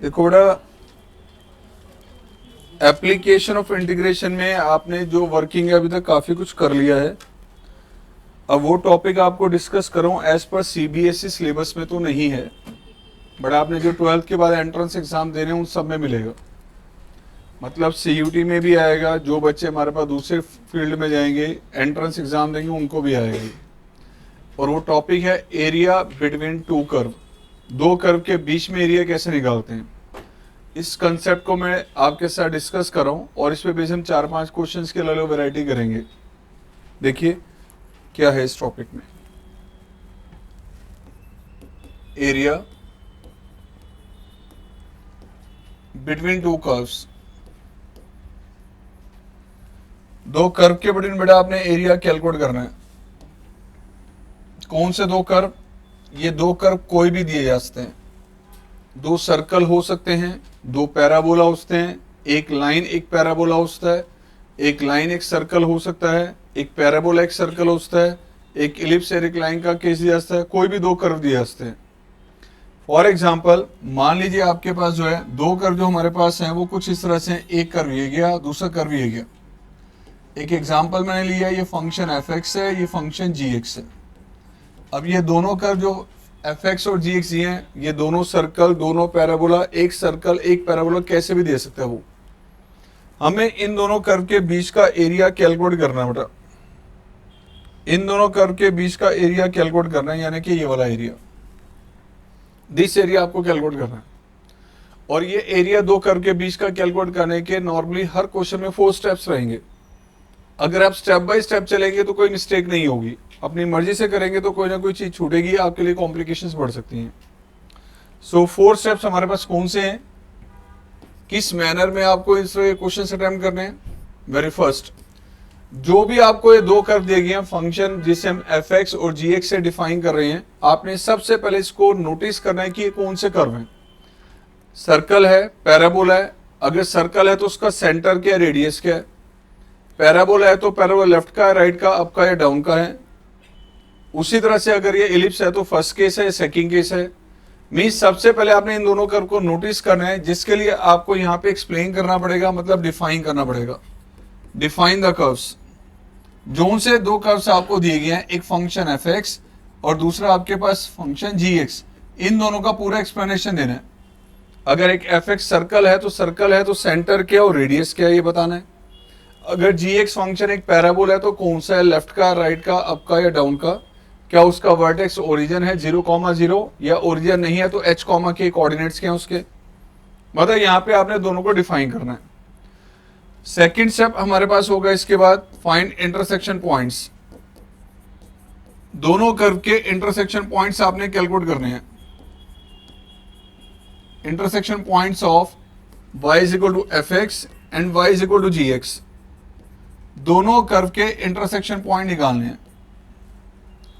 देखो बेटा, application of integration में आपने जो वर्किंग है अभी तक काफी कुछ कर लिया है। अब वो टॉपिक आपको डिस्कस करूं एज पर सीबीएसई सिलेबस में तो नहीं है, बट आपने जो 12th के बाद एंट्रेंस एग्जाम देने उन सब में मिलेगा। मतलब सीयूटी में भी आएगा, जो बच्चे हमारे पास दूसरे फील्ड में जाएंगे एंट्रेंस एग्जाम देंगे उनको भी आएगा। और वो टॉपिक है एरिया बिटवीन टू कर्व। दो कर्व के बीच में एरिया कैसे निकालते हैं, इस कंसेप्ट को मैं आपके साथ डिस्कस कर रहा हूँ। और इस पे बेस हम 4-5 क्वेश्चंस के अलग वैरायटी करेंगे। देखिए क्या है इस टॉपिक में। एरिया बिटवीन टू कर्व्स, दो कर्व के बिटवीन बेटा आपने एरिया कैलकुलेट करना है। कौन से दो कर्व? ये दो कर्व कोई भी दिए जा सकते हैं। दो सर्कल हो सकते हैं, दो पैराबोला हो सकते हैं, एक लाइन एक पैराबोला हो सकता है, एक लाइन एक सर्कल हो सकता है, एक पैराबोला एक सर्कल हो सकता है, एक इलिप्स और एक लाइन का केस दिया जाता है। कोई भी दो कर्व दिए जा सकते हैं। फॉर एग्जाम्पल मान लीजिए आपके पास जो है दो कर्व जो हमारे पास हैं वो कुछ इस तरह से हैं। एक कर्व ये गया, दूसरा कर्व ये गया। एक एग्जाम्पल मैंने लिया, ये फंक्शन एफ एक्स है, ये फंक्शन जी एक्स है। अब ये दोनों कर्व जो एफ एक्स और जी एक्स हैं, ये दोनों सर्कल, दोनों पैराबोला, एक सर्कल एक पैराबोला कैसे भी दे सकते हैं वो। हमें इन दोनों कर्व के बीच का एरिया कैलकुलेट करना है बेटा। इन दोनों कर्व के बीच का एरिया कैलकुलेट करना है, यानी कि ये वाला एरिया, दिस एरिया आपको कैलकुलेट करना है। और ये एरिया दो कर्व के बीच का कैलकुलेट करने के नॉर्मली हर क्वेश्चन में 4 स्टेप्स रहेंगे। अगर आप स्टेप बाय स्टेप चलेंगे तो कोई मिस्टेक नहीं होगी। अपनी मर्जी से करेंगे तो कोई ना कोई चीज छूटेगी, आपके लिए कॉम्प्लिकेशंस बढ़ सकती हैं। सो 4 स्टेप्स हमारे पास कौन से हैं, किस मैनर में आपको इस क्वेश्चन अटेम्प्ट करने हैं। वेरी फर्स्ट, जो भी आपको ये दो कर्व दिए गए हैं, फंक्शन जिसे हम एफ एक्स और जी एक्स से डिफाइन कर रहे हैं, आपने सबसे पहले इसको नोटिस करना है कि ये कौन से कर्व हैं। सर्कल है, पैराबोला है। अगर सर्कल है तो उसका सेंटर क्या है, रेडियस क्या है। पैराबोला है तो पैराबोला लेफ्ट का है, राइट का, अप का या डाउन का है। उसी तरह से अगर ये इलिप्स है तो फर्स्ट केस है, सेकंड केस है। मींस सबसे पहले आपने इन दोनों कर्व को नोटिस करना है, जिसके लिए आपको यहाँ पे एक्सप्लेन करना पड़ेगा, मतलब डिफाइन करना पड़ेगा। Define the curves. जोन से दो कर्व्स आपको दिए गए हैं, एक फंक्शन एफ एक्स और दूसरा आपके पास फंक्शन जी एक्स। इन दोनों का पूरा एक्सप्लेनेशन देना है। अगर एक एफ एक्स सर्कल है तो सेंटर क्या और रेडियस क्या है ये बताना है। अगर जी एक्स फंक्शन एक पैराबोला है तो कौन सा है, लेफ्ट का, राइट का, अप का या डाउन का। क्या उसका वर्टेक्स ओरिजिन है 0,0 या ओरिजिन नहीं है तो h, के कोऑर्डिनेट्स क्या हैं उसके। मतलब यहाँ पे आपने दोनों को डिफाइन करना है। सेकंड स्टेप हमारे पास होगा इसके बाद, फाइंड इंटरसेक्शन पॉइंट्स। दोनों कर्व के इंटरसेक्शन पॉइंट्स आपने कैलकुलेट करने हैं। Intersection points of y is equal to f x and y is equal to g x. दोनों कर्व के इंटरसेक्शन पॉइंट निकालने हैं।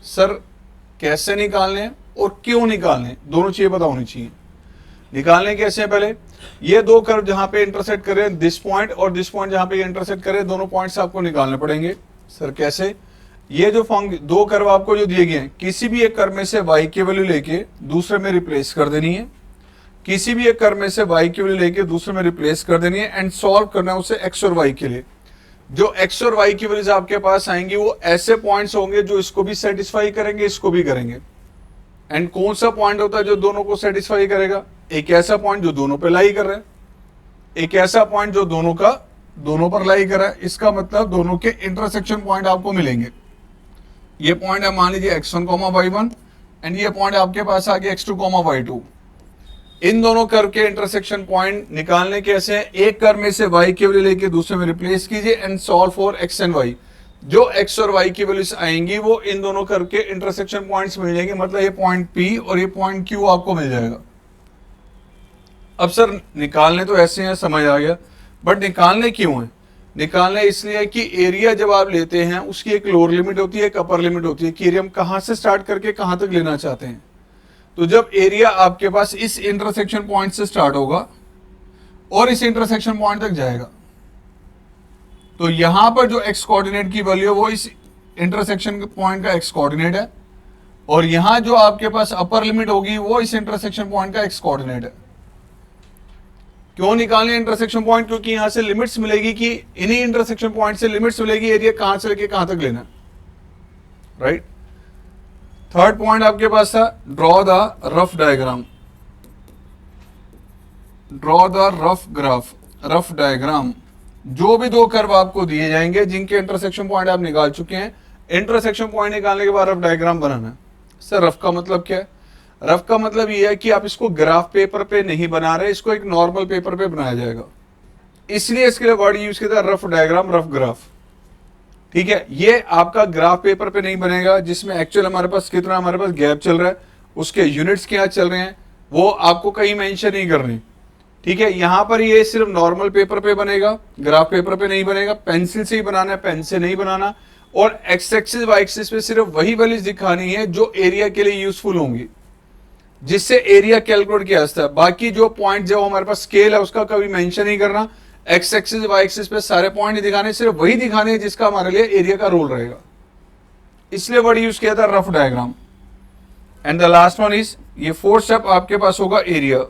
सर कैसे निकालने हैं और क्यों निकालने हैं, दोनों चीजें पता होनी चाहिए। निकालने कैसे हैं, पहले ये दो कर्व जहां पे इंटरसेक्ट कर रहे हैं, दिस पॉइंट और दिस पॉइंट जहां पे इंटरसेक्ट कर रहे हैं, दोनों पॉइंट्स आपको निकालने पड़ेंगे। सर कैसे? ये जो दो कर्व आपको जो दिए गए हैं, किसी भी एक कर्व में से y की वैल्यू लेके दूसरे में रिप्लेस कर देनी है। किसी भी एक कर्व में से y की वैल्यू लेके दूसरे में रिप्लेस कर देनी है एंड सॉल्व करना है उसे x और y के लिए। जो x और y की वैल्यूज आपके पास आएंगी वो ऐसे पॉइंट्स होंगे जो इसको भी सेटिस्फाई करेंगे, इसको भी करेंगे। एंड कौन सा पॉइंट होता है जो दोनों को सेटिस्फाई करेगा? एक ऐसा पॉइंट जो दोनों पे लाई कर रहा है, एक ऐसा पॉइंट जो दोनों पर लाई कर रहा है। इसका मतलब दोनों के इंटरसेक्शन पॉइंट आपको मिलेंगे। ये पॉइंट है मान लीजिए x1, y1 एंड ये पॉइंट आपके पास आ गया x2, y2। इन दोनों कर्व के इंटरसेक्शन पॉइंट निकालने कैसे हैं? एक कर्व में से y की वैल्यू लेके दूसरे में रिप्लेस कीजिए and solve for x and y। जो x और y की वैल्यूज आएंगी वो इन दोनों कर्व के इंटरसेक्शन पॉइंट्स मिल जाएंगे। मतलब ये पॉइंट P और ये पॉइंट Q आपको मिल जाएगा। अब सर निकालने तो ऐसे हैं, समझ आ गया, बट निकालने क्यों है? निकालने इसलिए कि एरिया जब आप लेते हैं उसकी एक लोअर लिमिट होती है, एक अपर लिमिट होती है कि एरिया हम कहां से स्टार्ट करके कहां तक लेना चाहते हैं। तो जब एरिया आपके पास इस इंटरसेक्शन पॉइंट से स्टार्ट होगा और इस इंटरसेक्शन पॉइंट तक जाएगा, तो यहां पर जो एक्स कोऑर्डिनेट की वैल्यू है वो इस इंटरसेक्शन पॉइंट का एक्स कोऑर्डिनेट है, और यहां जो आपके पास अपर लिमिट होगी वो इस इंटरसेक्शन पॉइंट का एक्स कोऑर्डिनेट है। क्यों निकालने इंटरसेक्शन पॉइंट? क्योंकि यहां से लिमिट्स मिलेगी कि इन्हीं इंटरसेक्शन पॉइंट से लिमिट्स मिलेगी एरिया कहां से लेके कहां तक लेना, राइट। थर्ड पॉइंट आपके पास था draw the rough diagram, draw the rough graph, rough diagram. जो भी दो कर्व आपको दिए जाएंगे जिनके इंटरसेक्शन पॉइंट आप निकाल चुके हैं, इंटरसेक्शन पॉइंट निकालने के बाद रफ डायग्राम बनाना है। सर रफ का मतलब क्या है? रफ का मतलब ये है कि आप इसको ग्राफ पेपर पे नहीं बना रहे, इसको एक नॉर्मल पेपर पे बनाया जाएगा, इसलिए इसके लिए वर्ड यूज किया था रफ डायग्राम, रफ ग्राफ। ठीक है, ये आपका ग्राफ पेपर पे नहीं बनेगा जिसमें एक्चुअल हमारे पास कितना हमारे पास गैप चल रहा है, उसके यूनिट्स क्या चल रहे हैं, वो आपको कहीं मेंशन नहीं करनी। ठीक है, यहां पर ये सिर्फ नॉर्मल पेपर पे बनेगा, ग्राफ पेपर पे नहीं बनेगा, पेंसिल से ही बनाना है, पेन से नहीं बनाना। और एक्स एक्सिस वाई एक्सिस पे सिर्फ वही वैल्यूज दिखानी है जो एरिया के लिए यूजफुल होंगी, जिससे एरिया कैलकुलेट किया जाता है। बाकी जो पॉइंट जो हमारे पास स्केल है उसका कभी मेंशन नहीं करना, एक्स एक्सिस वाई एक्सिस पे सारे पॉइंट नहीं दिखाने, सिर्फ वही दिखाने हैं जिसका हमारे लिए एरिया का रोल रहेगा, इसलिए वर्ड यूज किया था rough diagram. And the last one is, ये फोर्थ स्टेप आपके पास होगा एरिया।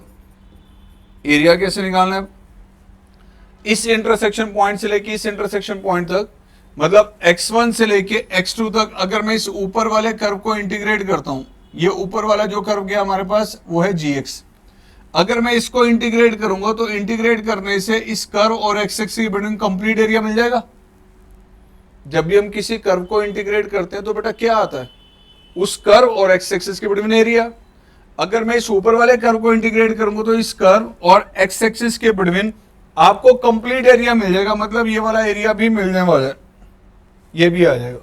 एरिया कैसे निकालना है? इस इंटरसेक्शन पॉइंट से लेके इस इंटरसेक्शन पॉइंट तक, मतलब x1 से लेके x2 तक, अगर मैं इस ऊपर वाले कर्व को इंटीग्रेट करता हूं, ये ऊपर वाला जो कर्व गया हमारे पास वो है gx, अगर मैं इसको इंटीग्रेट करूंगा तो इंटीग्रेट करने से इस कर्व और एक्स एक्सिस के बिटवीन कंप्लीट एरिया मिल जाएगा। जब भी हम किसी कर्व को इंटीग्रेट करते हैं तो बेटा क्या आता है? उस कर्व और एक्स एक्सिस के बिटवीन एरिया। अगर मैं इस ऊपर वाले कर्व को इंटीग्रेट करूंगा तो इस कर्व और एक्स एक्सिस के बिटवीन आपको कंप्लीट एरिया मिल जाएगा, मतलब ये वाला एरिया भी मिलने वाला है, ये भी आ जाएगा।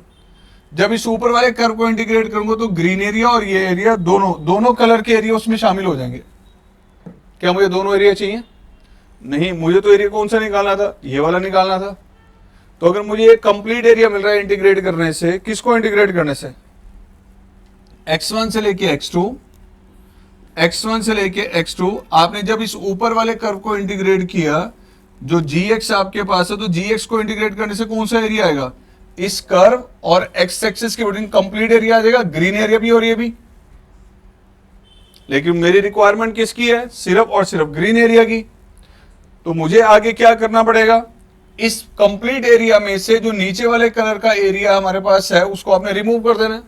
जब इस ऊपर वाले कर्व को इंटीग्रेट करूंगा तो ग्रीन एरिया और ये एरिया दोनों कलर के एरिया उसमें शामिल हो जाएंगे। क्या मुझे दोनों एरिया चाहिए? नहीं, मुझे तो एरिया कौन सा निकालना था? ये वाला निकालना था। तो अगर मुझे एक कंप्लीट एरिया मिल रहा है इंटीग्रेट करने से, किसको इंटीग्रेट करने से? x1 से लेके x2, x1 से लेके x2। आपने जब इस ऊपर वाले कर्व को इंटीग्रेट किया, जो gx आपके पास है, तो gx को इंटीग्रेट करने से कौन सा एरिया आएगा? इस कर्व और x एक्सिस के बिटवीन कंप्लीट एरिया आ जाएगा, ग्रीन एरिया भी और ये भी। लेकिन मेरी रिक्वायरमेंट किसकी है? सिर्फ और सिर्फ ग्रीन एरिया की। तो मुझे आगे क्या करना पड़ेगा? इस कंप्लीट एरिया में से जो नीचे वाले कलर का एरिया हमारे पास है उसको आपने रिमूव कर देना।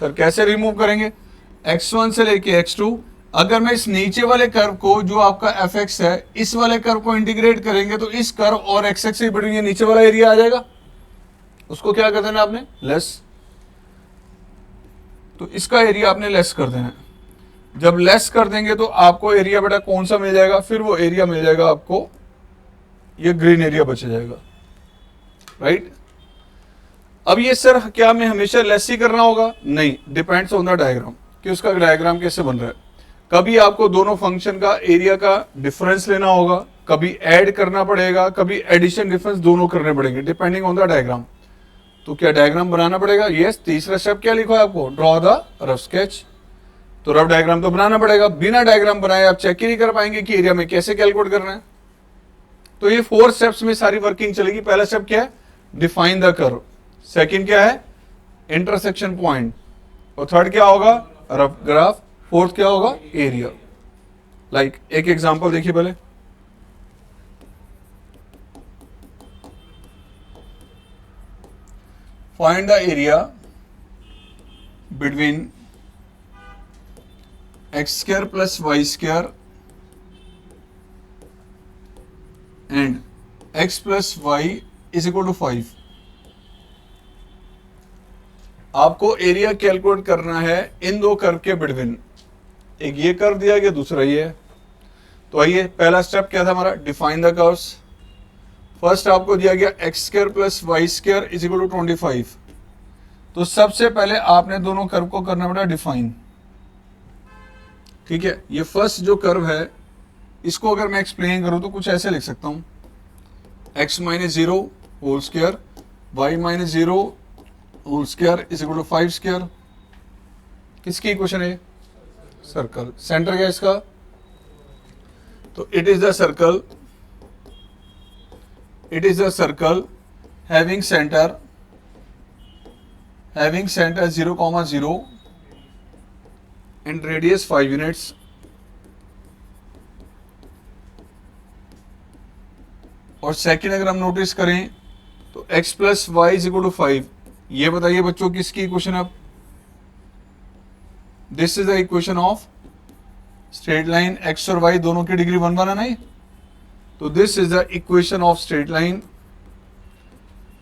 सर कैसे रिमूव करेंगे? x1 से लेके x2, अगर मैं इस नीचे वाले कर्व को जो आपका fx है, इस वाले कर्व को इंटीग्रेट करेंगे तो इस कर्व और x एक्सिस के बिटवीन ये नीचे वाला एरिया आ जाएगा, उसको क्या कर देना आपने? लेस। तो इसका एरिया आपने लेस कर देना। जब लेस कर देंगे तो आपको एरिया बेटा कौन सा मिल जाएगा? फिर वो एरिया मिल जाएगा आपको, ये ग्रीन एरिया बच जाएगा, राइट। अब ये सर क्या मैं हमेशा लेस ही करना होगा? नहीं, डिपेंड्स ऑन द डायग्राम कि उसका डायग्राम कैसे बन रहा है। कभी आपको दोनों फंक्शन का एरिया का डिफरेंस लेना होगा, कभी ऐड करना पड़ेगा, कभी एडिशन डिफरेंस दोनों करने पड़ेंगे डिपेंडिंग ऑन द डायग्राम। तो क्या डायग्राम बनाना पड़ेगा? यस। तीसरा स्टेप क्या लिखा है आपको? Draw the rough sketch. तो रफ डायग्राम तो बनाना पड़ेगा, बिना डायग्राम बनाए आप चेक ही नहीं कर पाएंगे कि एरिया में कैसे कैलकुलेट करना है। तो ये 4 स्टेप्स में सारी वर्किंग चलेगी। पहला स्टेप क्या है? Define the curve. सेकंड क्या है? Intersection point. और थर्ड क्या होगा? Rough graph. फोर्थ क्या होगा? एरिया। लाइक एक एग्जांपल देखिए पहले। Find the area between x square plus y square and x plus y is equal to 5। आपको एरिया कैलकुलेट करना है इन दो कर्व के बिटवीन। एक ये कर्व दिया गया, दूसरा ये है। तो आइए, पहला स्टेप क्या था हमारा? Define the curves. फर्स्ट आपको दिया गया x square plus y square is equal to 25। तो सबसे पहले आपने दोनों कर्व को करना पड़ा डिफाइन। ठीक है, ये फर्स्ट जो कर्व है इसको अगर मैं एक्सप्लेन करूं तो कुछ ऐसे लिख सकता हूं, x minus 0 whole square y minus 0 whole square is equal to 5 square. किसकी इक्वेशन है? सर्कल। सेंटर क्या है इसका? तो it is the circle, it is the circle having centre 0,0 and radius 5 units और सेकंड अगर हम नोटिस करें तो x plus y is equal to 5। ये बताइए बच्चों किसकी इक्वेशन अब, this is the equation of straight line, x और y दोनों की डिग्री 1 बनाना है। तो this is the equation of straight line.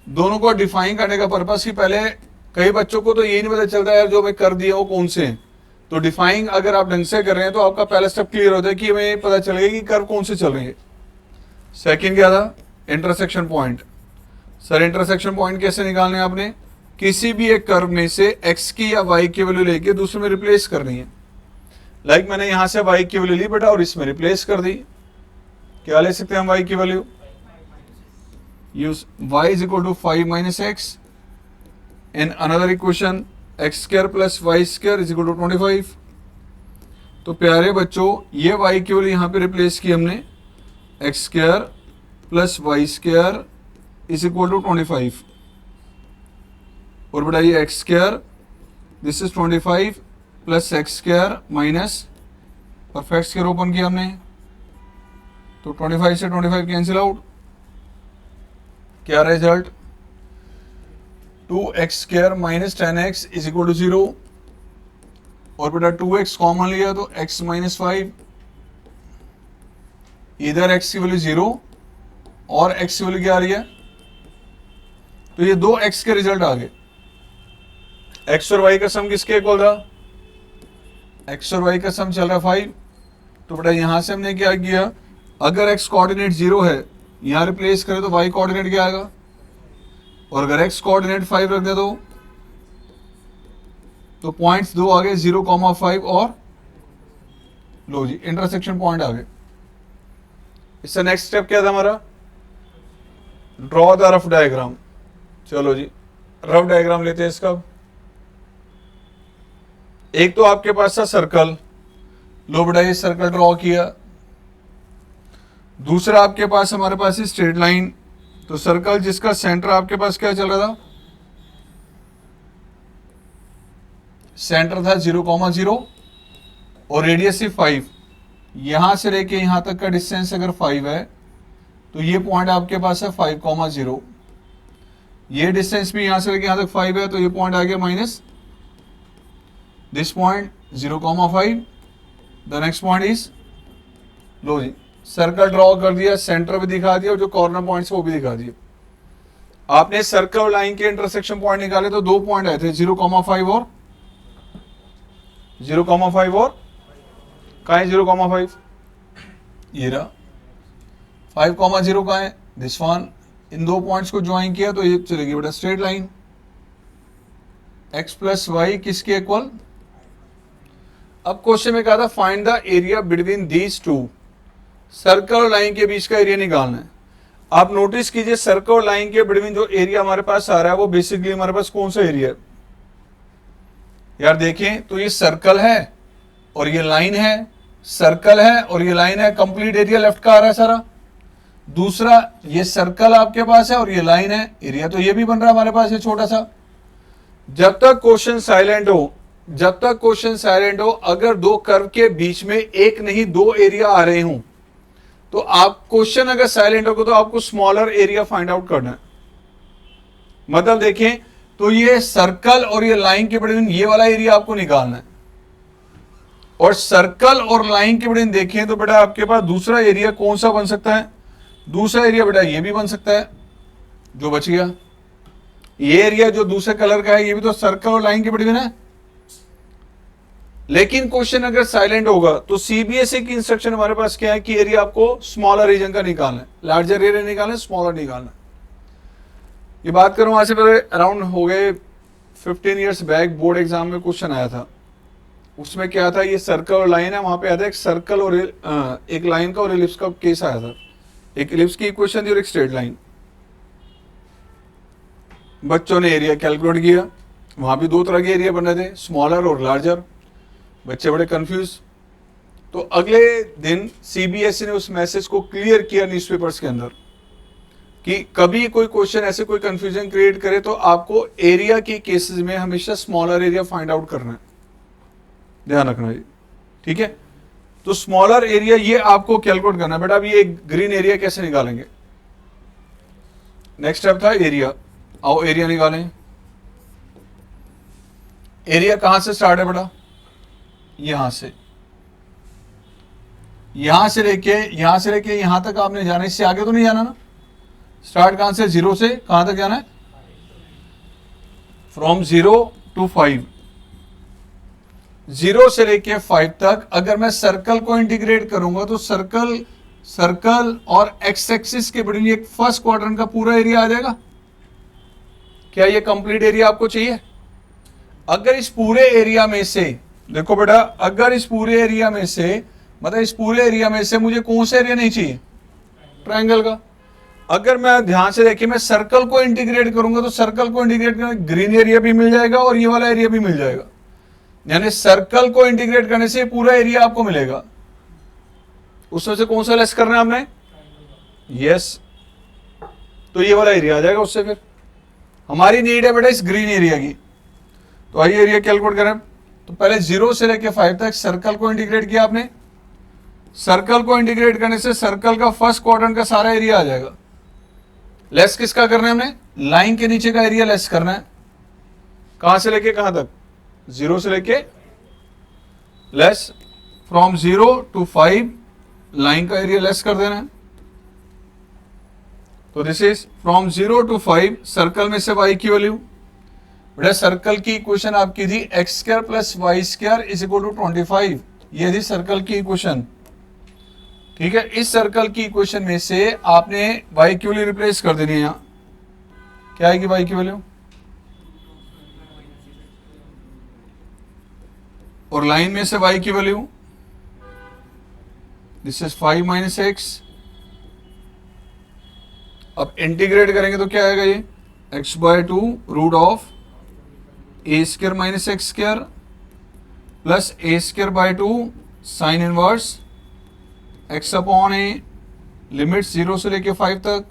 दोनों को डिफाइन करने का पर्पस ही, पहले कई बच्चों को तो यही नहीं पता चलता यार जो मैं कर दिया वो कौन से हैं। तो डिफाइन अगर आप ढंग से कर रहे हैं तो आपका पहला स्टेप क्लियर होता है कि हमें पता चलेगा कि कर्व कौन से चल रहे हैं। सेकंड क्या था, intersection point. Sir intersection point कैसे निकालने हैं आपने, किसी भी एक कर्व में से x की या y की वैल्यू लेके दूसरे में रिप्लेस करनी है। लाइक मैंने यहां से y की वैल्यू ली बेटा और इसमें रिप्लेस कर दी। क्या ले सकते हैं हम y की value, use y is equal to 5 minus x in another equation x square plus y square is equal to 25। तो प्यारे बच्चों ये y की वैल्यू यहाँ पे रिप्लेस की हमने, x square plus y square is equal to 25। और बेटा ये x square this is 25 plus x square minus perfect square open किया हमने, तो 25 से 25 कैंसिल आउट। क्या result, 2x square minus 10x is equal to 0। और बेटा 2x कॉमन लिया तो x माइनस 5, इधर x की वैल्यू 0 और x की वैल्यू क्या आ रही है, तो ये दो x के रिजल्ट आ गए। x और y का सम किसके इक्वल था, x और y का सम चल रहा है 5। तो बेटा यहां से हमने क्या किया, अगर x कोऑर्डिनेट 0 है यहां रिप्लेस करें तो y कोऑर्डिनेट क्या आएगा, और अगर x कोऑर्डिनेट 5 रख दे तो पॉइंट्स दो आ गए 0,5 और लो जी इंटरसेक्शन पॉइंट आ गए। इसका नेक्स्ट स्टेप क्या था हमारा, ड्रॉ द रफ डायग्राम। चलो जी रफ डायग्राम लेते हैं इसका। एक तो आपके पास था सर्कल, लो बेटा ये सर्कल ड्रॉ किया। दूसरा आपके पास हमारे पास है स्ट्रेट लाइन। तो सर्कल जिसका सेंटर आपके पास क्या चल रहा था, सेंटर था 0,0 और रेडियस ही 5। यहां से लेके यहां तक का डिस्टेंस अगर 5 है तो ये पॉइंट आपके पास है 5,0। ये डिस्टेंस भी यहां से लेके यहां तक 5 है तो ये पॉइंट आ गया minus this point 0,5। The next point is, लो जी सर्कल ड्रॉ कर दिया, सेंटर भी दिखा दिया और जो कॉर्नर पॉइंट्स वो भी दिखा दिए। आपने सर्कल और लाइन के इंटरसेक्शन पॉइंट निकाले तो दो पॉइंट आए थे 0,5 और 0,5 और कहाँ है 0,5, ये रहा 5,0 कहाँ है, दिस वन। इन दो पॉइंट्स को ज्वाइन किया तो ये चलेगी बेटा straight line. x plus y किसके इक्वल, अब क्वेश्चन में कहा था find the area between these two, circle और लाइन के बीच का एरिया निकालना है। आप नोटिस कीजिए सर्कल और लाइन के बिटवीन जो एरिया हमारे पास आ रहा है वो बेसिकली हमारे पास कौन सा एरिया है यार, देखें तो ये सर्कल है और ये लाइन है, सर्कल है और ये लाइन है, कंप्लीट एरिया लेफ्ट का आ रहा है सारा। दूसरा ये सर्कल आपके पास है और ये लाइन है, एरिया तो ये भी बन रहा है हमारे पास ये छोटा सा। जब तक क्वेश्चन साइलेंट हो, जब तक क्वेश्चन साइलेंट हो, अगर दो कर्व के बीच में एक नहीं दो एरिया आ रहे हों तो आप क्वेश्चन अगर साइलेंट होगा तो आपको स्मॉलर एरिया फाइंड आउट करना है। मतलब देखें तो ये सर्कल और ये लाइन के बिटवीन ये वाला एरिया आपको निकालना है, और सर्कल और लाइन के बिटवीन देखें तो बेटा आपके पास दूसरा एरिया कौन सा बन सकता है, दूसरा एरिया बेटा ये भी बन सकता है जो बच गया। ये एरिया जो दूसरे कलर का है ये भी तो सर्कल और लाइन के बिटवीन है। लेकिन क्वेश्चन अगर साइलेंट होगा तो सीबीएसई की इंस्ट्रक्शन हमारे पास क्या है कि एरिया आपको स्मॉलर रीजन का निकालना है, लार्जर एरिया निकालना है, स्मॉलर निकालना है। ये बात करूं आज से पहले अराउंड हो गए 15 इयर्स बैक बोर्ड एग्जाम में क्वेश्चन आया था, उसमें क्या था, ये सर्कल और लाइन है, वहां पे आया था एक सर्कल और एक लाइन का और एलिप्स का केस आया था। एक एलिप्स की इक्वेशन थी और एक स्ट्रेट लाइन। बच्चों ने एरिया कैलकुलेट किया, वहां भी दो तरह के एरिया बन रहे थे, स्मॉलर और लार्जर। बच्चे बड़े कंफ्यूज। तो अगले दिन सीबीएसई ने उस मैसेज को क्लियर किया न्यूज़पेपर्स के अंदर कि कभी कोई क्वेश्चन ऐसे कोई कंफ्यूजन क्रिएट करे तो आपको एरिया के केसेस में हमेशा स्मॉलर एरिया फाइंड आउट करना है, ध्यान रखना जी, ठीक है। तो स्मॉलर एरिया ये आपको कैलकुलेट करना है। बेटा अभी ये ग्रीन एरिया कैसे निकालेंगे, नेक्स्ट स्टेप था एरिया। आओ एरिया निकालें। एरिया कहां से स्टार्ट है बेटा? यहां से, यहां से लेके यहां तक आपने जाना, इससे आगे तो नहीं जाना ना। स्टार्ट कहां से? 0 से कहां तक जाना है? From 0 to 5। 0 से लेके 5 तक अगर मैं सर्कल को इंटीग्रेट करूंगा तो सर्कल और एक्स एक्सिस के बिटवीन एक फर्स्ट क्वाड्रेंट का पूरा एरिया आ जाएगा। क्या ये कंप्लीट एरिया आपको चाहिए? अगर इस पूरे एरिया में से, देखो बेटा, अगर इस पूरे एरिया में से, मतलब इस पूरे एरिया में से मुझे कौन सा एरिया नहीं चाहिए? ट्रायंगल का। अगर मैं ध्यान से देखिए, मैं सर्कल को इंटीग्रेट करूंगा तो सर्कल को इंटीग्रेट करने ग्रीन एरिया भी मिल जाएगा और ये वाला एरिया भी मिल जाएगा। यानी सर्कल को इंटीग्रेट करने से पूरा एरिया आपको मिलेगा। उसमें से कौन सा लेस करना है आपने? यस, तो ये वाला एरिया आ जाएगा उससे। फिर हमारी नीड है बेटा इस ग्रीन एरिया की। तो आइए एरिया कैलकुलेट करें। तो पहले 0 से लेके 5 तक सर्कल को इंटीग्रेट किया आपने। सर्कल को इंटीग्रेट करने से सर्कल का फर्स्ट क्वाड्रेंट का सारा एरिया आ जाएगा। लेस किसका करना है हमने? लाइन के नीचे का एरिया लेस करना है। कहां से लेके कहां तक? 0 से लेके लेस फ्रॉम 0 to 5, लाइन का एरिया लेस कर देना है। तो this is from 0 to 5। Circle में से y की वैल्यू, बेटा सर्कल की इक्वेशन आपकी थी x² + y² = 25। ये थी सर्कल की इक्वेशन। ठीक है, इस सर्कल की इक्वेशन में से आपने y की वैल्यू रिप्लेस कर देनी है। यहां क्या आएगी y की वैल्यू? और लाइन में से y की वैल्यू, दिस इज 5 - x। अब इंटीग्रेट करेंगे तो क्या आएगा? ये x/2 √(a² - x² + a²/2 sin inverse x/a, limits 0 से लेके 5 तक।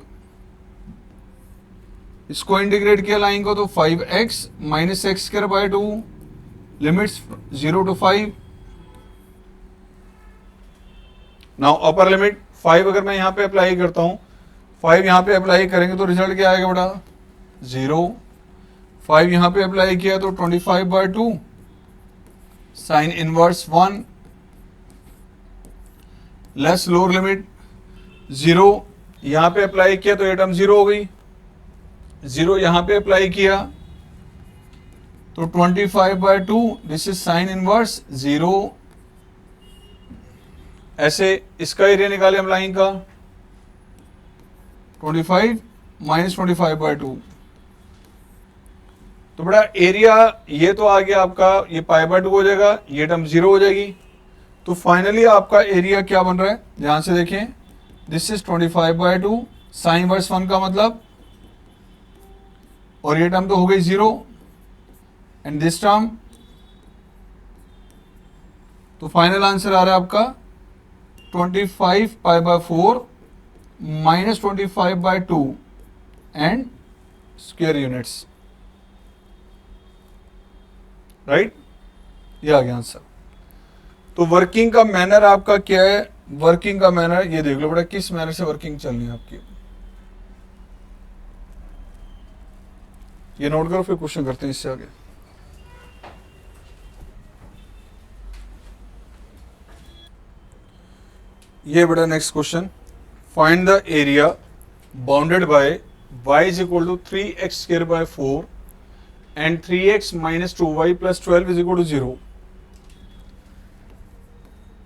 इसको इंटीग्रेट किया लाइन को तो 5x - x²/2, limits 0 to 5। Now upper limit 5 अगर मैं यहां पे अप्लाई करता हूं, 5 यहां पे अप्लाई करेंगे तो रिजल्ट क्या आएगा बेटा? 0। 5 यहां पे अप्लाई किया तो 25/2 sine inverse 1 less lower limit 0। यहां पे अप्लाई किया तो ये टर्म 0 हो गई। 0 यहां पे अप्लाई किया तो 25/2, दिस इज साइन इनवर्स 0। ऐसे इसका एरिया निकाले हम लाइन का, 25 - 25/2। तो बड़ा एरिया ये तो आ गया आपका, ये π/2 हो जाएगा, ये टर्म 0 हो जाएगी। तो फाइनली आपका एरिया क्या बन रहा है? ध्यान से देखें, दिस इज 25/2 साइन इनवर्स 1 का मतलब, और ये टर्म तो हो गई 0 एंड दिस टर्म। तो फाइनल आंसर आ रहा है आपका 25π/4 - 25/2 एंड स्क्वायर यूनिट्स। राइट, ये आ गया आंसर। तो वर्किंग का मैनर आपका क्या है? वर्किंग का मैनर ये देख लो बेटा, किस मैनर से वर्किंग चलनी है आपकी। ये नोट करो, फिर क्वेश्चन करते हैं इससे आगे। ये बेटा next question, find the area bounded by y = 3x² / 4 and 3x - 2y + 12 = 0।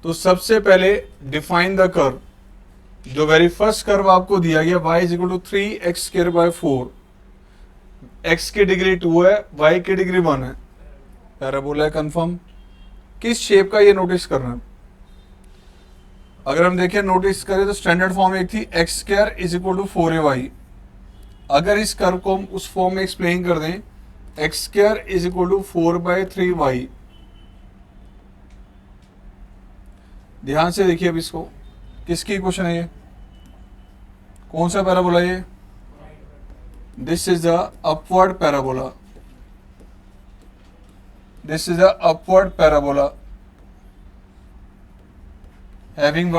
तो सबसे पहले डिफाइन द कर्व। जो वेरी फर्स्ट कर्व आपको दिया गया y = 3x² / 4, x की डिग्री 2 है, y की डिग्री 1 है, पैराबोला है कंफर्म। किस शेप का ये नोटिस करना है? अगर हम देखें, नोटिस करें तो स्टैंडर्ड फॉर्म एक थी x² = 4ay। अगर इस कर्व को हम उस फॉर्म में एक्सप्लेन कर दें, x² = 4/3y। ध्यान से देखिए अब इसको, किसकी इक्वेशन है ये? कौन सा पैराबोला ये? This is the upward parabola. This is the upward parabola having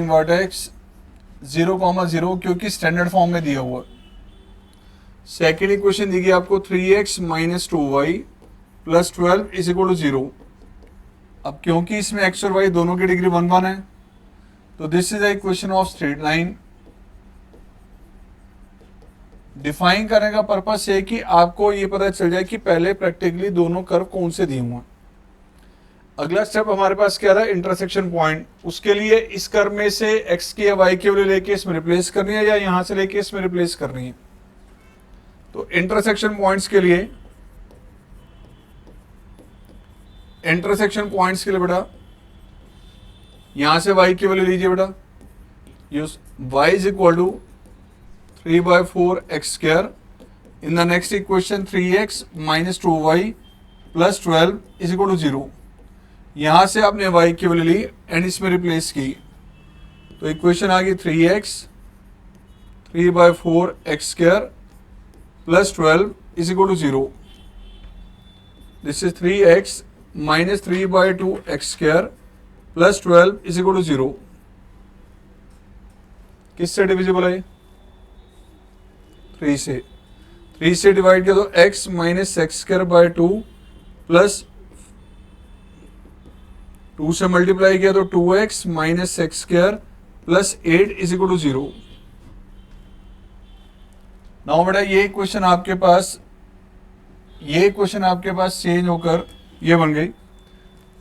vertex 0,0 क्योंकि स्टैंडर्ड फॉर्म में दिया हुआ है। सेकेंड इक्वेशन दी गई आपको 3x minus 2y plus 12 is equal to 0। अब क्योंकि इसमें x और y दोनों की डिग्री 1 1 है, तो this is the equation of straight line. Define करने का पर्पस है कि आपको ये पता चल जाए कि पहले प्रैक्टिकली दोनों कर्व कौन से दिए हुए हैं। अगला स्टेप हमारे पास क्या था, इंटरसेक्शन पॉइंट। उसके लिए इस कर्व में से x की या y की वैल्यू लेके इसमें रिप्लेस करनी है या यहां से लेके इसमें रिप्लेस करनी है। तो इंटरसेक्शन पॉइंट्स के लिए बेटा यहां से y की वैल्यू लीजिए बेटा, use y is equal to 3/4 x square. In the next equation 3x minus 2y plus 12 is equal to 0। यहां से आपने y की वैल्यू ली एंड इसमें रिप्लेस की, तो इक्वेशन आ गई 3x 3/4 x square plus 12 is equal to 0। This is 3x minus 3/2 x square plus 12 is equal to 0। किससे डिविजिबल है? 3 से। 3 से डिवाइड किया तो x minus x square by 2 plus 2 से मल्टीप्लाई किया तो 2x minus x square plus 8 is equal to 0। Now बेटा ये इक्वेशन आपके पास चेंज होकर ये बन गई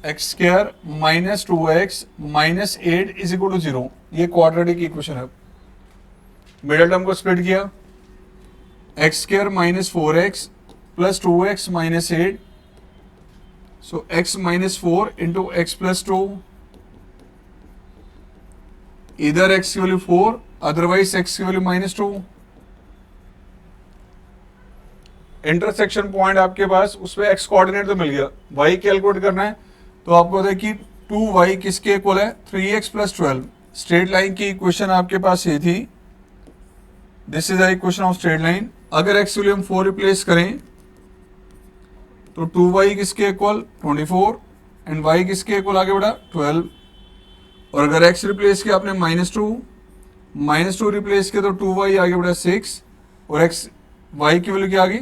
x square minus 2x minus 8 is equal to 0। ये क्वाड्रेटिक इक्वेशन है। मिडिल टर्म को स्प्लिट किया, x square minus 4x plus 2x minus 8, so x minus 4 into x plus 2, either x की वैल्यू 4 अदरवाइज x की value minus 2। Intersection point आपके पास, उसमें x coordinate तो मिल गया, y कैलकुलेट करना है तो आपको पता है कि 2y किसके इक्वल है, 3x प्लस 12। स्ट्रेट लाइन की इक्वेशन आपके पास ये थी, this is the equation of straight line. अगर x की वैल्यू हम 4 रिप्लेस करें तो 2y किसके इक्वल 24 एंड y किसके इक्वल आगे बढ़ा 12। और अगर x रिप्लेस किया आपने माइनस टू रिप्लेस किया तो 2y आगे बढ़ा 6 और y की वैल्यू क्या आ गई,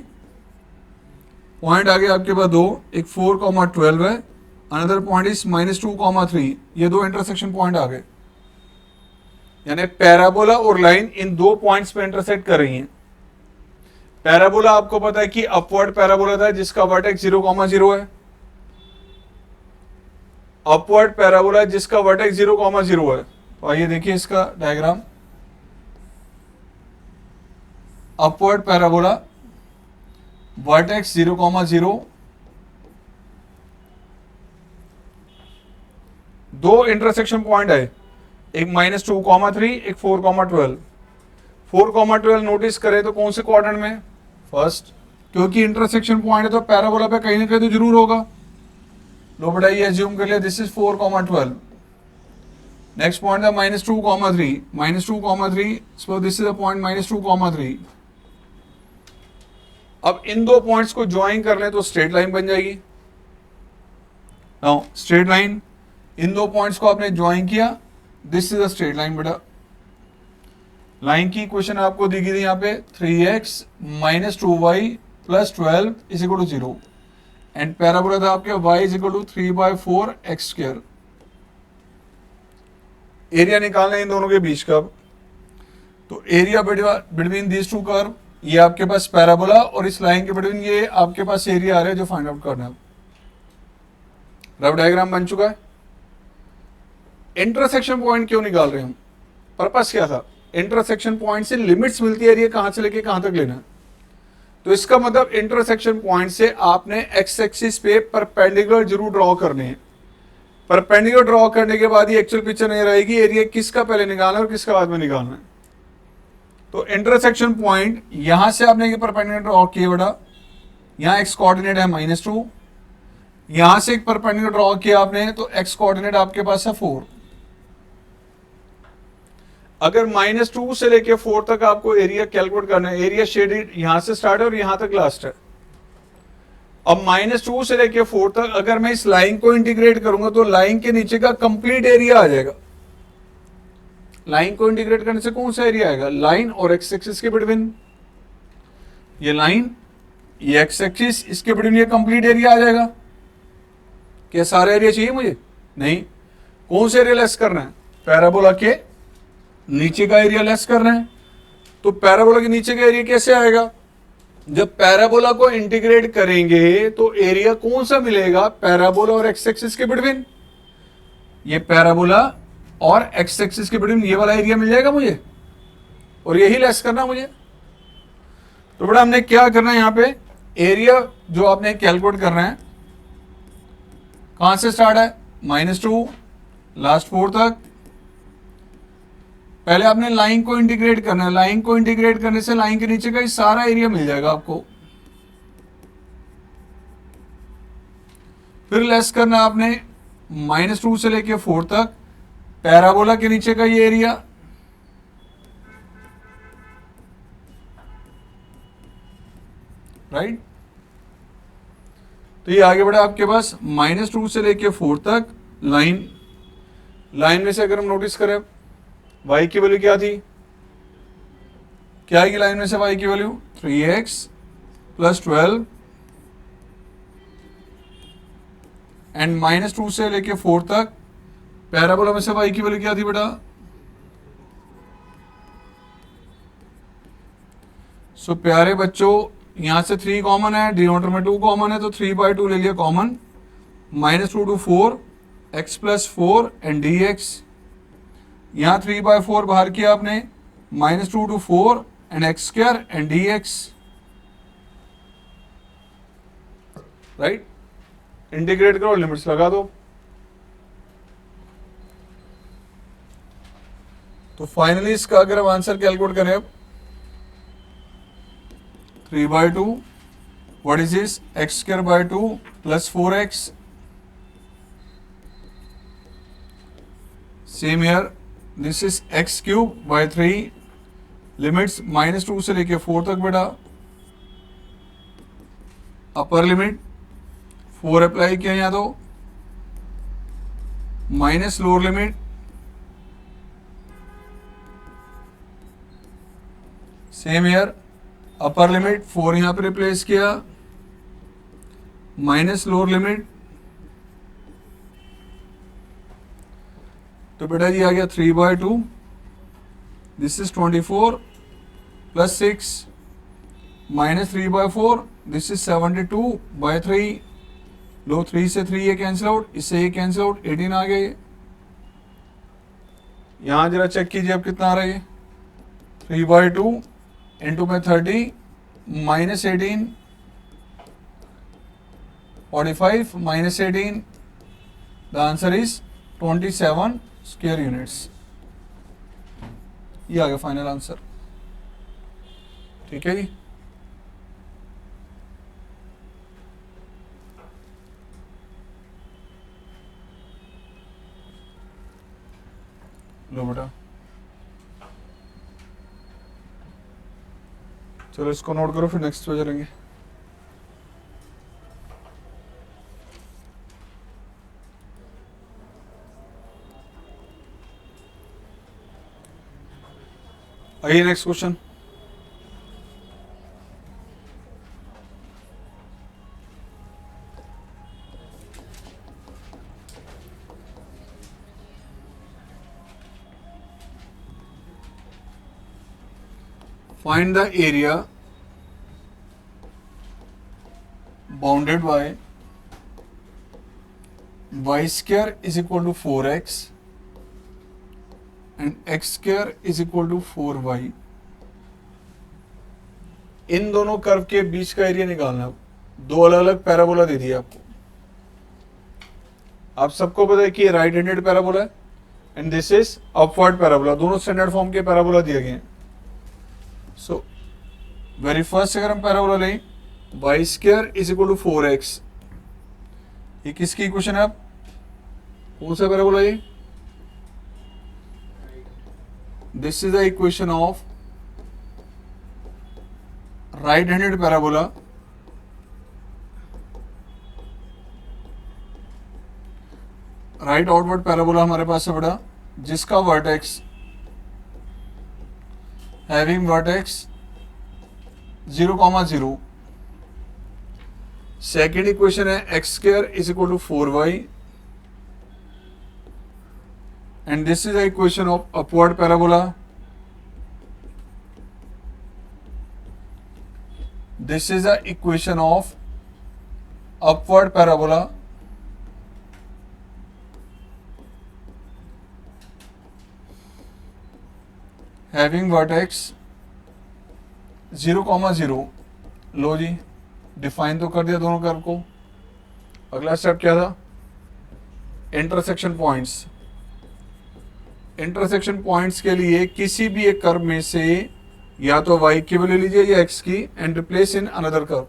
पॉइंट आगे आपके पास दो, एक 4,12 है, अनदर पॉइंट इज -2,3। ये दो इंटरसेक्शन पॉइंट आ गए, यानी पैराबोला और लाइन इन दो पॉइंट्स पे इंटरसेक्ट कर रही हैं। पैराबोला आपको पता है कि अपवर्ड पैराबोला था जिसका वर्टेक्स 0,0 है। अपवर्ड पैराबोला जिसका वर्टेक्स 0,0 है। तो आइए देखिए इसका डायग्राम। अपवर्ड पैराबोला वर्टेक्स 0,0, दो इंटरसेक्शन पॉइंट है, एक -2,3 एक 4,12। 4,12 नोटिस करें तो कौन से क्वाड्रेंट में, फर्स्ट, क्योंकि इंटरसेक्शन पॉइंट है तो पैराबोला पे कहीं ना कहीं तो जरूर होगा। लो बेटा ये एज्यूम कर लिया, दिस इज 4,12। नेक्स्ट पॉइंट था -2,3, -2,3, so this is the point -2,3। अब इन दो पॉइंट्स को ज्वाइन कर ले तो स्ट्रेट लाइन बन जाएगी। नाउ स्ट्रेट लाइन, इन दो पॉइंट्स को आपने ज्वाइन किया, this is the straight line बेटा। लाइन की इक्वेशन आपको दी गई थी यहाँ पे 3x minus 2y plus 12 is equal to 0 and parabola था आपके y is equal to 3/4 x square. Area निकालना है इन दोनों के बीच का। तो area between these two curve, ये आपके पास पैराबोला और इस लाइन के बिटवीन ये आपके पास एरिया आ रहा है जो फाइंड आउट करना है। रफ डायग्राम बन चुका है। इंटरसेक्शन पॉइंट क्यों निकाल रहे हैं हम, पर्पस क्या था, इंटरसेक्शन पॉइंट से लिमिट्स मिलती है एरिया कहां से लेके कहां तक लेना है। तो इसका मतलब इंटरसेक्शन पॉइंट से आपने एक्स एक्सिस पे परपेंडिकुलर जरूर ड्रॉ करने हैं। परपेंडिकुलर ड्रॉ करने के बाद ये एक्चुअल पिक्चर नहीं रहेगी, एरिया किसका पहले निकालना है और किसका बाद में निकालना है। तो इंटरसेक्शन पॉइंट यहां से आपने ये परपेंडिकुलर ड्रॉ किया बेटा, यहां एक्स कोऑर्डिनेट है -2, यहां से एक परपेंडिकुलर ड्रॉ किया आपने तो एक्स कोऑर्डिनेट आपके पास है 4। अगर -2 से लेके 4 तक आपको एरिया कैलकुलेट करना है, एरिया शेडेड यहां से स्टार्ट है और यहां तक लास्ट है। अब -2 से लेके 4 तक अगर मैं इस लाइन को इंटीग्रेट करूंगा तो लाइन के नीचे का कंप्लीट एरिया आ जाएगा। लाइन को इंटीग्रेट करने से कौन सा एरिया आएगा, लाइन और एक्स एक्सिस के बिटवीन, ये लाइन ये एक्स एक्सिस इसके बिटवीन ये कंप्लीट एरिया आ जाएगा। क्या सारा एरिया चाहिए मुझे, नहीं, कौन सा एरिया लेस करना है, पैराबोला के नीचे का एरिया लेस करना है। तो पैराबोला के नीचे का एरिया कैसे आएगा, जब पैराबोला को इंटीग्रेट करेंगे तो एरिया कौन सा मिलेगा, पैराबोला और एक्स एक्सिस के बिटवीन, ये पैराबोला और एक्स एक्सिस के बिटवीन ये वाला एरिया मिल जाएगा मुझे, और यही लेस करना मुझे। तो बेटा हमने क्या करना है, यहां पे एरिया जो आपने कैलकुलेट करना है, कहां से स्टार्ट है, -2 लास्ट 4 तक। पहले आपने लाइन को इंटीग्रेट करना है, लाइन को इंटीग्रेट करने से लाइन के नीचे का ये सारा एरिया मिल जाएगा आपको। फिर लेस करना है आपने -2 से लेके 4 तक पैराबोला के नीचे का ये एरिया, राइट। तो ये आगे बढ़ा आपके पास -2 से लेके 4 तक लाइन, लाइन में से अगर हम नोटिस करें y की वैल्यू क्या थी, क्या आएगी लाइन में से y की वैल्यू 3x + 12 एंड -2 से लेके 4 तक पैराबोला में से y की वैल्यू क्या थी बेटा, सो प्यारे बच्चों यहां से 3 कॉमन है, डिनोमिनेटर में 2 कॉमन है, तो 3/2 ले लिया common, -2 to 4 x + 4 and dx, यहां 3/4 बाहर किया आपने, -2 to 4 and x² and dx, right. Integrate करो, लिमिट्स लगा दो, तो फाइनली इसका अगर हम आंसर कैलकुलेट करें अब 3/2, what is this, x²/2 + 4x, same here this is x³/3, limits -2 से लेके 4 तक बेटा, अपर लिमिट 4 अप्लाई किया यहाँ तो, minus lower limit, same here upper limit 4 यहां पे रिप्लेस किया, माइनस लोअर लिमिट, तो बेटा जी आ गया 3/2, दिस इज 24 + 6 -3/4, दिस इज 72/3, लो 3 से 3 ये कैंसिल आउट, इससे ये कैंसिल आउट, 18 आ गया ये। यहां जरा चेक कीजिए अब कितना आ रहा है, 3/2 इंटू में 30 -18 45 -18, the answer is 27 square units. ये आ गया फाइनल आंसर, ठीक है जी। लो बेटा, चलो इसको नोट करो, फिर नेक्स्ट पे चलेंगे। आइए next question, find the area bounded by y² is equal to 4x and x² is equal to 4y। इन दोनों कर्व के बीच का एरिया निकालना। दो अलग अलग पैराबोला दे दिया आपको, आप सबको पता है कि ये राइट हैंडेड पैराबोला है and this is upward parabola, दोनों स्टैंडर्ड फॉर्म के पैराबोला दिए गए हैं। सो वेरी फर्स्ट अगर हम पैराबोला लें y² is equal to 4x, ये किसकी इक्वेशन है, आप कौन सा पैराबोला ये, this is the equation of right handed parabola, right outward parabola हमारे पास है बड़ा, जिसका vertex having vertex 0,0. Second equation है X square is equal to 4y, and this is the equation of upward parabola. This is the equation of upward parabola. Having vertex 0,0. लो जी, define तो कर दिया दोनों कर्व को. अगला स्टेप क्या था? Intersection points. इंटरसेक्शन पॉइंट्स के लिए किसी भी एक कर्व में से या तो y की वैल्यू लीजिए या x की and replace in another curve.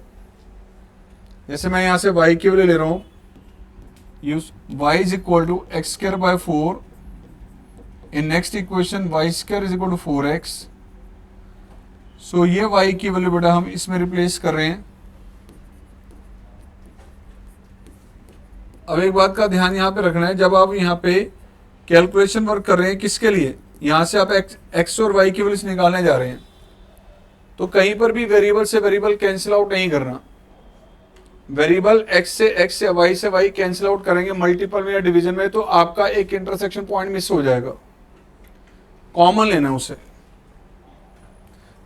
जैसे मैं यहां से y की वैल्यू ले रहा हूं, use y is equal to x square by 4. In next equation y square is equal to 4x. So ये y की वैल्यू बेटा हम इसमें रिप्लेस कर रहे हैं. अब एक बात का ध्यान यहां पे रखना है, जब आप यहां पे कैलकुलेशन वर्क कर रहे हैं किसके लिए, यहां से आप x और y की वैल्यूज निकालने जा रहे हैं, तो कहीं पर भी वेरिएबल से वेरिएबल कैंसिल आउट नहीं करना. वेरिएबल x से y कैंसिल आउट करेंगे मल्टीपल में या डिवीजन में, तो आपका एक इंटरसेक्शन पॉइंट मिस हो जाएगा. कॉमन लेना उसे.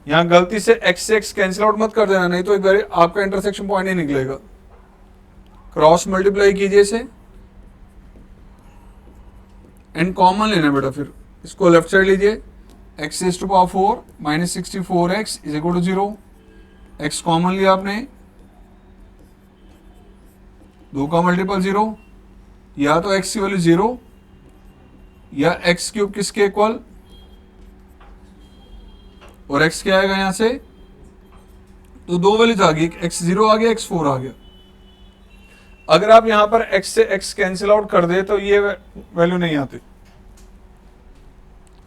यहां गलती से x कैंसिल आउट मत कर देना, नहीं तो आपका इंटरसेक्शन पॉइंट नहीं निकलेगा. क्रॉस मल्टीप्लाई कीजिए इसे एंड कॉमन लेना बेटा. फिर इसको लेफ्ट साइड लीजिए. x is to power 4 minus 64x is equal to 0. x common लिया आपने, 2 का मल्टीपल 0, या तो x की वैल्यू 0 या x क्यूब किसके इक्वल, और x क्या आएगा यहां से, तो दो वैल्यूज आ गई, x 0 आ गया, x 4 आ गया. अगर आप यहां पर x से x कैंसिल आउट कर दे तो ये वैल्यू नहीं आती,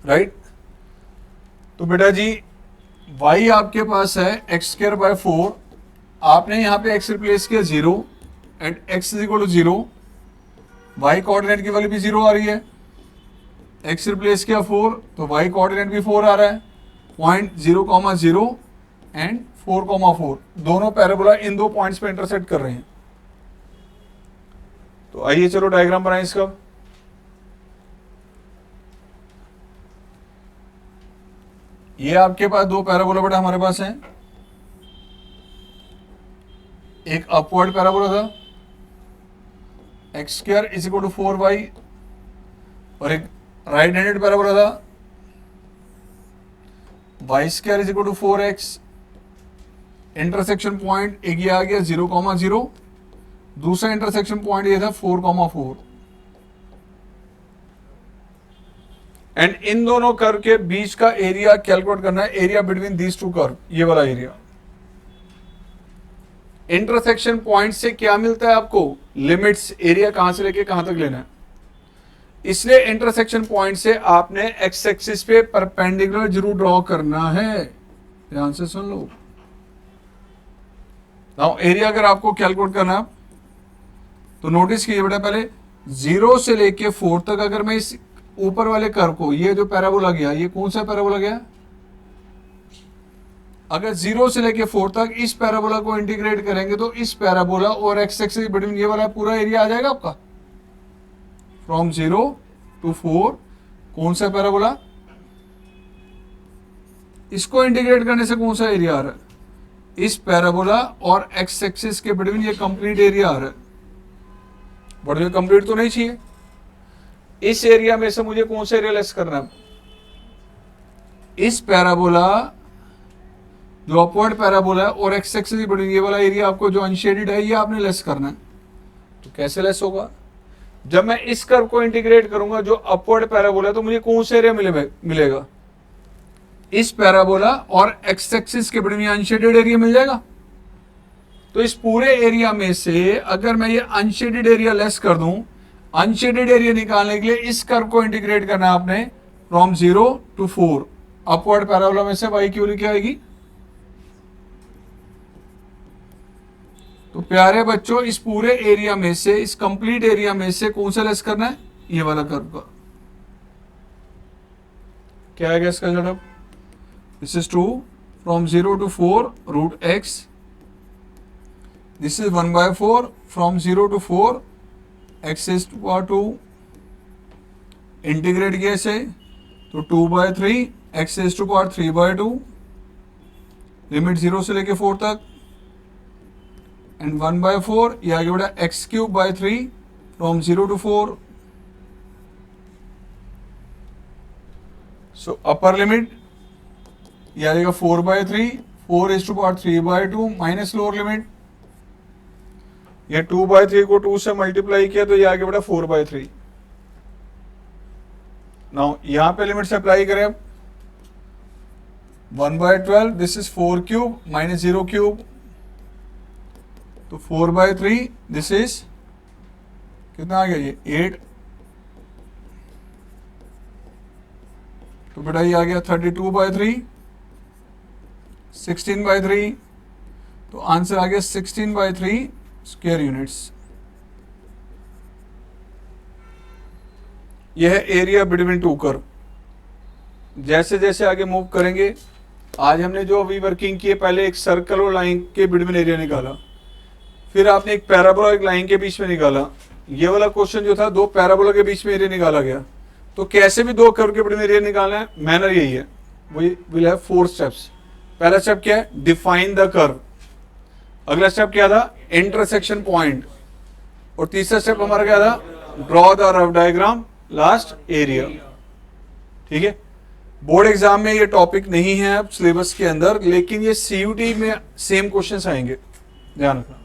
राइट. तो बेटा जी y आपके पास है एक्स स्क्वायर बाय 4. आपने यहां पे x रिप्लेस किया 0 and x is equal to 0. y coordinate की वैल्यू भी 0 आ रही है. x रिप्लेस किया 4 तो y कोऑर्डिनेट भी 4 आ रहा है. पॉइंट 0,0 एंड 4,4 दोनों पैराबोला इन दो पॉइंट्स पे इंटरसेक्ट कर रहे हैं. तो आइए चलो डायग्राम बनाएं इसका. ये आपके पास दो पैराबोला बेटा हमारे पास हैं. एक अपवर्ड पैराबोला था x square is equal to 4y, और एक राइट हैंडेड पैराबोला था y square is equal to 4x. Intersection point एक ये आ गया 0,0, दूसरा इंटरसेक्शन पॉइंट ये था 4,4. एंड इन दोनों कर्व के बीच का एरिया कैलकुलेट करना है, area between these two curve, ये वाला एरिया. इंटरसेक्शन पॉइंट से क्या मिलता है आपको, लिमिट्स. एरिया कहां से लेके कहां तक लेना है, इसलिए इंटरसेक्शन पॉइंट से आपने एक्स एक्सिस पे परपेंडिकुलर जरूर ड्रॉ करना है. ध्यान से सुन लो. नाउ एरिया अगर आपको कैलकुलेट करना है तो नोटिस कीजिए बेटा, पहले 0 से लेके 4 तक अगर मैं इस ऊपर वाले कर्व को, ये जो पैराबोला गया, ये कौन सा पैराबोला गया, अगर 0 से लेके 4 तक इस पैराबोला को इंटीग्रेट करेंगे तो इस पैराबोला और एक्स एक्सिस बिटवीन ये वाला पूरा एरिया आ जाएगा आपका. फ्रॉम 0 to 4 कौन सा पैराबोला, इसको इंटीग्रेट करने से कौन सा एरिया आ रहा है, इस पैराबोला और एक्स एक्सिस के बिटवीन ये कंप्लीट एरिया आ रहा है. बट ये कंप्लीट तो नहीं चाहिए. इस एरिया में से मुझे कौन सा एरिया लेस करना है, इस पैराबोला जो अपवर्ड पैराबोला है और एक्स एक्सिस के बिटवीन ये वाला एरिया आपको जो अनशेडेड है ये आपने लेस करना है. तो कैसे लेस होगा, जब मैं इस कर्व को इंटीग्रेट करूंगा जो अपवर्ड पैराबोला है तो मुझे कौन सा एरिया मिलेगा, इस पैराबोला और एक्स एक्सिस के बिटवीन अनशेडेड एरिया मिल जाएगा. तो इस पूरे एरिया में से अगर मैं ये अनशेडेड एरिया लेस कर दूं, अनशेडेड एरिया निकालने के लिए इस कर्व को इंटीग्रेट करना है आपने फ्रॉम 0 to 4. अपवर्ड पैराबोला में से y की वैल्यू क्या आएगी. तो प्यारे बच्चों इस पूरे एरिया में से, इस कंप्लीट एरिया में से कौन सा लेस करना है, ये वाला कर्व का. क्या आएगा इसका जवाब, This is 2 from 0 to 4 root x. This is 1 by 4 from 0 to 4 x is to power 2. Integrate किया इसे तो 2 by 3 x is to power 3 by 2. Limit 0 से लेके 4 तक एंड 1 by 4 ये आगे बढ़ा x cube by 3 from 0 to 4. So upper limit ये आ जाएगा 4 by 3, 4 is to power 3 by 2 minus lower limit, ये 2 by 3 को 2 से मल्टीप्लाई किया तो ये आगे बढ़ा 4 by 3. नाउ यहां पे लिमिट से अप्लाई करें अब 1 by 12 this is 4 cube minus 0 cube तो 4 by 3 दिस इज कितना आ गया ये 8. तो बेटा ये आ गया 32 by 3 16 by 3 तो आंसर आ गया 16 by 3 स्क्वायर यूनिट्स. यह है एरिया बिटवीन टू कर्व. जैसे जैसे आगे मूव करेंगे, आज हमने जो अभी वर्किंग की है, पहले एक सर्कल और लाइन के बिटवीन एरिया निकाला, फिर आपने एक पैराबोला और एक लाइन के बीच में निकाला. ये वाला क्वेश्चन जो था दो पैराबोला के बीच में एरिया निकाला गया. तो कैसे भी दो कर्व के बिटवीन एरिया निकालना है, मैनर यही है. We will have 4 steps. पहला स्टेप क्या है, डिफाइन द कर्व. अगला स्टेप क्या था, इंटरसेक्शन पॉइंट. और तीसरा स्टेप हमारा क्या था, draw the rough diagram, last area. ठीक है. बोर्ड एग्जाम में ये टॉपिक नहीं है अब सिलेबस के अंदर, लेकिन ये CUT में सेम क्वेश्चंस आएंगे, ध्यान रखना.